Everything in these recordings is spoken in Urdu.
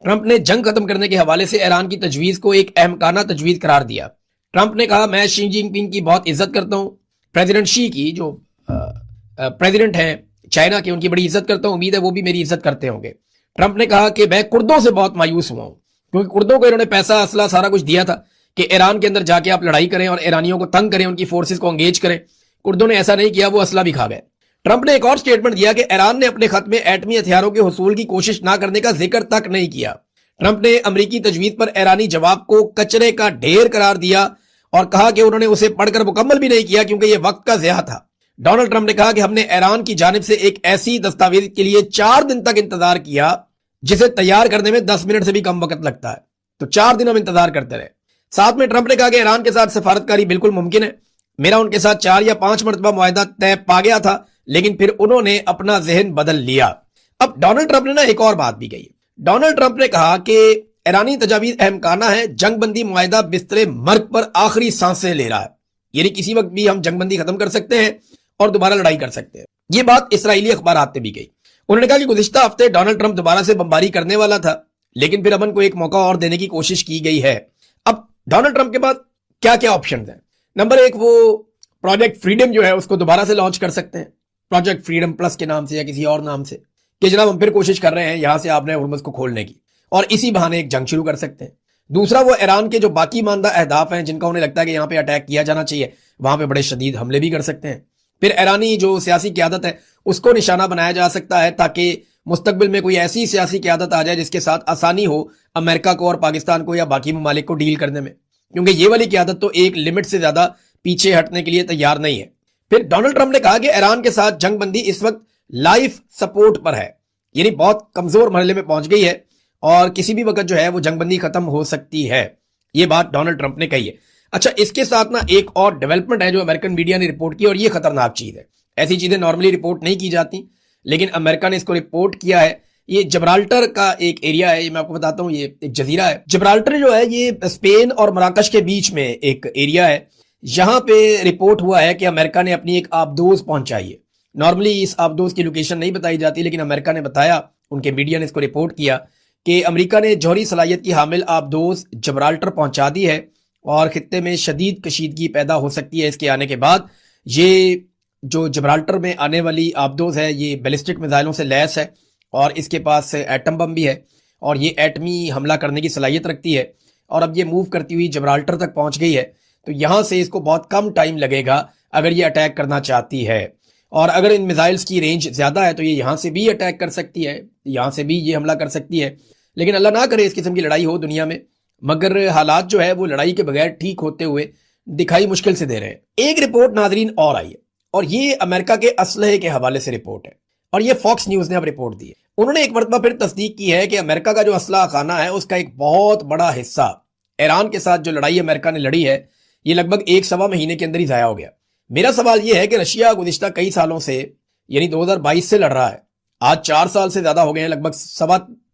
ٹرمپ نے جنگ ختم کرنے کے حوالے سے ایران کی تجویز کو ایک احمقانہ تجویز قرار دیا۔ ٹرمپ نے کہا میں شی جن پنگ کی بہت عزت کرتا ہوں، پریزیڈنٹ شی کی جو پریزیڈنٹ ہیں چائنا کے، ان کی بڑی عزت کرتا ہوں، امید ہے وہ بھی میری عزت کرتے ہوں گے۔ ٹرمپ نے کہا کہ میں کردوں سے بہت مایوس ہوا ہوں، کیونکہ کردوں کو انہوں نے پیسہ اسلحہ سارا کچھ دیا تھا کہ ایران کے اندر جا کے آپ لڑائی کریں اور ایرانیوں کو تنگ کریں، ان کی فورسز کو انگیج کریں۔ کردوں نے ایسا نہیں کیا، وہ اسلحہ بھی کھا گئے۔ ٹرمپ نے ایک اور سٹیٹمنٹ دیا کہ ایران نے اپنے خط میں ایٹمی ہتھیاروں کے حصول کی کوشش نہ کرنے کا ذکر تک نہیں کیا۔ ٹرمپ نے امریکی تجویز پر ایرانی جواب کو کچرے کا ڈھیر قرار دیا اور کہا کہ انہوں نے اسے پڑھ کر مکمل بھی نہیں کیا کیونکہ یہ وقت کا ضیاع تھا۔ ڈونلڈ ٹرمپ نے کہا کہ ہم نے ایران کی جانب سے ایک ایسی دستاویز کے لیے 4 دن تک انتظار کیا جسے تیار کرنے میں 10 منٹ سے بھی کم وقت لگتا ہے، تو 4 دن ہم انتظار کرتے رہے۔ ساتھ میں ٹرمپ نے کہا کہ ایران کے ساتھ سفارتکاری بالکل ممکن ہے، میرا ان کے ساتھ 4 یا 5 مرتبہ معاہدہ طے پا گیا تھا لیکن پھر انہوں نے اپنا ذہن بدل لیا۔ اب ڈونلڈ ٹرمپ نے ایک اور بات بھی کہی۔ ڈونلڈ ٹرمپ نے کہا کہ ایرانی تجاویز احمقانہ ہے، جنگ بندی معاہدہ بستر مرگ پر آخری سانسیں لے رہا ہے، یعنی کسی وقت بھی ہم جنگ بندی ختم کر سکتے ہیں اور دوبارہ لڑائی کر سکتے ہیں۔ یہ بات اسرائیلی اخبارات نے بھی کہی۔ انہوں نے کہا کہ گزشتہ ہفتے ڈونلڈ ٹرمپ دوبارہ سے بمباری کرنے والا تھا لیکن پھر امن کو ایک موقع اور دینے کی کوشش کی گئی ہے۔ اب ڈونلڈ ٹرمپ کے بعد کیا کیا آپشنز ہیں؟ نمبر 1، وہ پروجیکٹ فریڈم جو ہے اس کو دوبارہ سے لانچ کر سکتے ہیں، پروجیکٹ فریڈم پلس کے نام سے یا کسی اور نام سے، کہ جناب ہم پھر کوشش کر رہے ہیں یہاں سے آپ نے ہرمز کو کھولنے کی، اور اسی بہانے ایک جنگ شروع کر سکتے ہیں۔ دوسرا، وہ ایران کے جو باقی ماندہ اہداف ہیں جن کا انہیں لگتا ہے کہ یہاں پہ اٹیک کیا جانا چاہیے، وہاں پہ بڑے شدید حملے بھی کر سکتے ہیں۔ پھر ایرانی جو سیاسی قیادت ہے اس کو نشانہ بنایا جا سکتا ہے تاکہ مستقبل میں کوئی ایسی سیاسی قیادت آ جائے جس کے ساتھ آسانی ہو امریکہ کو اور پاکستان کو یا باقی ممالک کو ڈیل کرنے میں، کیونکہ یہ والی قیادت تو ایک لمٹ سے زیادہ پیچھے ہٹنے کے لیے تیار نہیں ہے۔ پھر ڈونلڈ ٹرمپ نے کہا کہ ایران کے ساتھ جنگ بندی اس وقت لائف سپورٹ پر ہے، یعنی بہت کمزور مرحلے میں پہنچ گئی ہے اور کسی بھی وقت جو ہے وہ جنگ بندی ختم ہو سکتی ہے۔ یہ بات ڈونلڈ ٹرمپ نے کہی ہے۔ اچھا، اس کے ساتھ نا ایک اور ڈیولپمنٹ ہے جو امریکن میڈیا نے رپورٹ کی، اور یہ خطرناک چیز ہے۔ ایسی چیزیں نارملی رپورٹ نہیں کی جاتی لیکن امریکہ نے اس کو رپورٹ کیا ہے۔ یہ جبرالٹر کا ایک ایریا ہے، یہ میں آپ کو بتاتا ہوں، یہ ایک جزیرہ ہے۔ جبرالٹر جو ہے یہ اسپین اور مراکش کے بیچ میں ایک ایریا ہے۔ یہاں پہ رپورٹ ہوا ہے کہ امریکہ نے اپنی ایک آبدوز پہنچائی ہے۔ نارملی اس آبدوز کی لوکیشن نہیں بتائی جاتی لیکن امریکہ نے بتایا، ان کے میڈیا نے اس کو رپورٹ کیا کہ امریکہ نے جوہری صلاحیت کی حامل آبدوز جبرالٹر پہنچا دی ہے اور خطے میں شدید کشیدگی پیدا ہو سکتی ہے اس کے آنے کے بعد۔ یہ جو جبرالٹر میں آنے والی آبدوز ہے یہ بیلسٹک میزائلوں سے لیس ہے اور اس کے پاس ایٹم بم بھی ہے اور یہ ایٹمی حملہ کرنے کی صلاحیت رکھتی ہے، اور اب یہ موو کرتی ہوئی جبرالٹر تک پہنچ گئی ہے، تو یہاں سے اس کو بہت کم ٹائم لگے گا اگر یہ اٹیک کرنا چاہتی ہے، اور اگر ان میزائلز کی رینج زیادہ ہے تو یہ یہاں سے بھی اٹیک کر سکتی ہے، یہاں سے بھی یہ حملہ کر سکتی ہے۔ لیکن اللہ نہ کرے اس قسم کی لڑائی ہو دنیا میں، مگر حالات جو ہے وہ لڑائی کے بغیر ٹھیک ہوتے ہوئے دکھائی مشکل سے دے رہے ہیں۔ ایک رپورٹ ناظرین اور آئی ہے اور یہ امریکہ کے اسلحے کے حوالے سے رپورٹ ہے، اور یہ فاکس نیوز نے اب رپورٹ دی ہے۔ انہوں نے ایک مرتبہ پھر تصدیق کی ہے کہ امریکہ کا جو اسلحہ خانہ ہے اس کا ایک بہت بڑا حصہ ایران کے ساتھ جو لڑائی امریکہ نے لڑی ہے یہ لگ بھگ 1.25 مہینے کے اندر ہی ضائع ہو گیا۔ میرا سوال یہ ہے کہ رشیا گزشتہ کئی سالوں سے یعنی 2022 سے لڑ رہا ہے، آج 4 سال سے زیادہ ہو گئے ہیں، لگ بھگ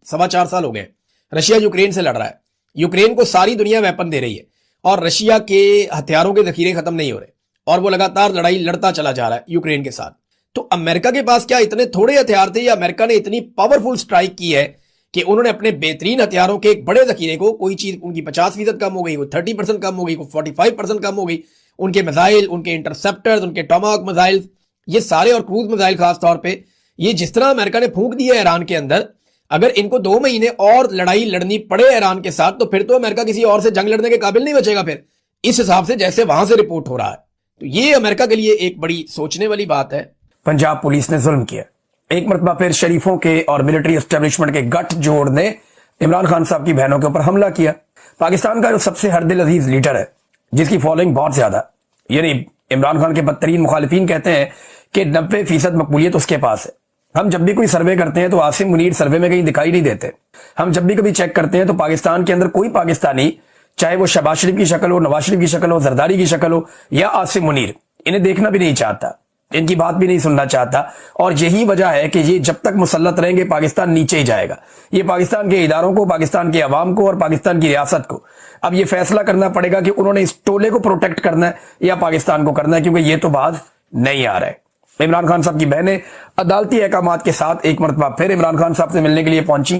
سوا 4 سال ہو گئے ہیں۔ رشیا یوکرین سے لڑ رہا ہے، یوکرین کو ساری دنیا ویپن دے رہی ہے اور رشیا کے ہتھیاروں کے ذخیرے ختم نہیں ہو رہے اور وہ لگاتار لڑائی لڑتا چلا جا رہا ہے یوکرین کے ساتھ۔ تو امریکہ کے پاس کیا اتنے تھوڑے ہتھیار تھے یا امریکہ نے اتنی پاورفل سٹرائک کی ہے کہ انہوں نے اپنے بہترین ہتھیاروں کے ایک بڑے ذخیرے کو، کوئی چیز ان کی 50% کم ہو گئی، کوئی 30% کم ہو گئی، کوئی 45% کم ہو گئی، ان کے میزائل، ان کے انٹرسپٹرز، ان کے ٹاماہاک میزائل، یہ سارے، اور کروز میزائل خاص طور پہ، یہ جس طرح امریکہ نے پھونک دی ہے ایران کے اندر، اگر ان کو 2 مہینے اور لڑائی لڑنی پڑے ایران کے ساتھ تو پھر تو امریکہ کسی اور سے جنگ لڑنے کے قابل نہیں بچے گا پھر، اس حساب سے جیسے وہاں سے رپورٹ ہو رہا ہے۔ تو یہ امریکہ کے لیے ایک بڑی سوچنے والی بات ہے۔ پنجاب پولیس نے ظلم کیا، ایک مرتبہ پھر شریفوں کے اور ملٹری اسٹیبلشمنٹ کے گٹھ جوڑ نے عمران خان صاحب کی بہنوں کے اوپر حملہ کیا۔ پاکستان کا جو سب سے ہر دل عزیز لیڈر ہے جس کی فالوئنگ بہت زیادہ، یعنی عمران خان کے بدترین مخالفین کہتے ہیں کہ 90% مقبولیت اس کے پاس ہے۔ ہم جب بھی کوئی سروے کرتے ہیں تو عاصم منیر سروے میں کہیں دکھائی نہیں دیتے۔ ہم جب بھی کبھی چیک کرتے ہیں تو پاکستان کے اندر کوئی پاکستانی، چاہے وہ شہباز شریف کی شکل ہو، نواز شریف کی شکل ہو، زرداری کی شکل ہو یا عاصم منیر، انہیں دیکھنا بھی نہیں چاہتا، ان کی بات بھی نہیں سننا چاہتا، اور یہی وجہ ہے کہ یہ جب تک مسلط رہیں گے پاکستان نیچے ہی جائے گا۔ یہ پاکستان کے اداروں کو، پاکستان کے عوام کو اور پاکستان کی ریاست کو اب یہ فیصلہ کرنا پڑے گا کہ انہوں نے اس ٹولے کو پروٹیکٹ کرنا ہے یا پاکستان کو کرنا ہے، کیونکہ یہ تو باز نہیں آ رہا ہے۔ عمران خان صاحب کی بہنیں عدالتی احکامات کے ساتھ ایک مرتبہ پھر عمران خان صاحب سے ملنے کے لیے پہنچی۔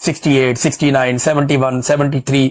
68, 69, 71, 73,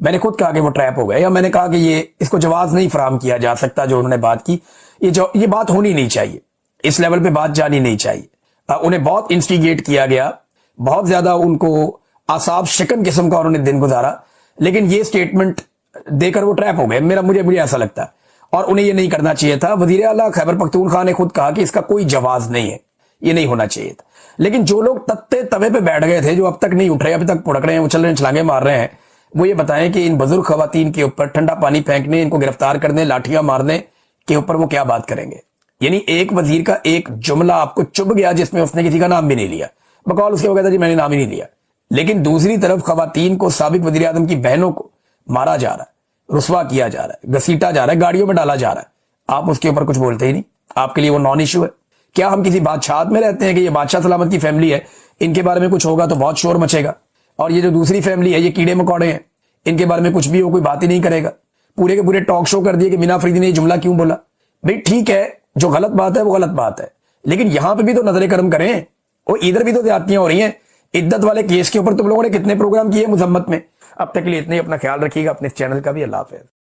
میں نے خود کہا کہ وہ ٹریپ ہو گئے, یا میں نے کہا کہ یہ اس کو جواز نہیں فراہم کیا جا سکتا جو انہوں نے بات کی, یہ بات ہونی نہیں چاہیے, اس لیول پہ بات جانی نہیں چاہیے. انہیں بہت انسٹیگیٹ کیا گیا, بہت زیادہ ان کو اعصاب شکن قسم کا انہوں نے دن گزارا, لیکن یہ سٹیٹمنٹ دے کر وہ ٹریپ ہو گئے, مجھے ایسا لگتا ہے. اور انہیں یہ نہیں کرنا چاہیے تھا. وزیر اعلیٰ خیبر پختونخوا نے خود کہا کہ اس کا کوئی جواز نہیں ہے, یہ نہیں ہونا چاہیے تھا. لیکن جو لوگ تتے توے پہ بیٹھ گئے تھے, جو اب تک نہیں اٹھ رہے, ابھی تک پڑک رہے ہیں, اچھل رہے ہیں, چھلانگے مار رہے ہیں, وہ یہ بتائیں کہ ان بزرگ خواتین کے اوپر ٹھنڈا پانی پھینکنے, ان کو گرفتار کرنے, لاٹھیاں مارنے کے اوپر وہ کیا بات کریں گے. یعنی ایک وزیر کا ایک جملہ آپ کو چبھ گیا جس میں اس نے کسی کا نام بھی نہیں لیا, بقول اس کے وہ کہتا جی میں نے نام ہی نہیں لیا. لیکن دوسری طرف خواتین کو, سابق وزیر اعظم کی بہنوں کو مارا جا رہا ہے, رسوا کیا جا رہا ہے, گھسیٹا جا رہا ہے, گاڑیوں میں ڈالا جا رہا ہے, آپ اس کے اوپر کچھ بولتے ہی نہیں. آپ کے لیے وہ نان ایشو ہے. کیا ہم کسی بادشاہت میں رہتے ہیں کہ یہ بادشاہ سلامت کی فیملی ہے, ان کے بارے میں کچھ ہوگا تو بہت شور مچے گا, اور یہ جو دوسری فیملی ہے یہ کیڑے مکوڑے ہیں, ان کے بارے میں کچھ بھی ہو کوئی بات ہی نہیں کرے گا. پورے کے پورے ٹاک شو کر دیے کہ مینا افریدی نے یہ جملہ کیوں بولا. بھئی ٹھیک ہے, جو غلط بات ہے وہ غلط بات ہے, لیکن یہاں پہ بھی تو نظر کرم کریں. اور ادھر بھی تو زیادتیاں ہو رہی ہیں. عدت والے کیس کے اوپر تم لوگوں نے کتنے پروگرام کیے مذمت میں. اب تک کے لیے اتنے, اپنا خیال رکھیے گا, اپنے چینل کا بھی. اللہ حافظ.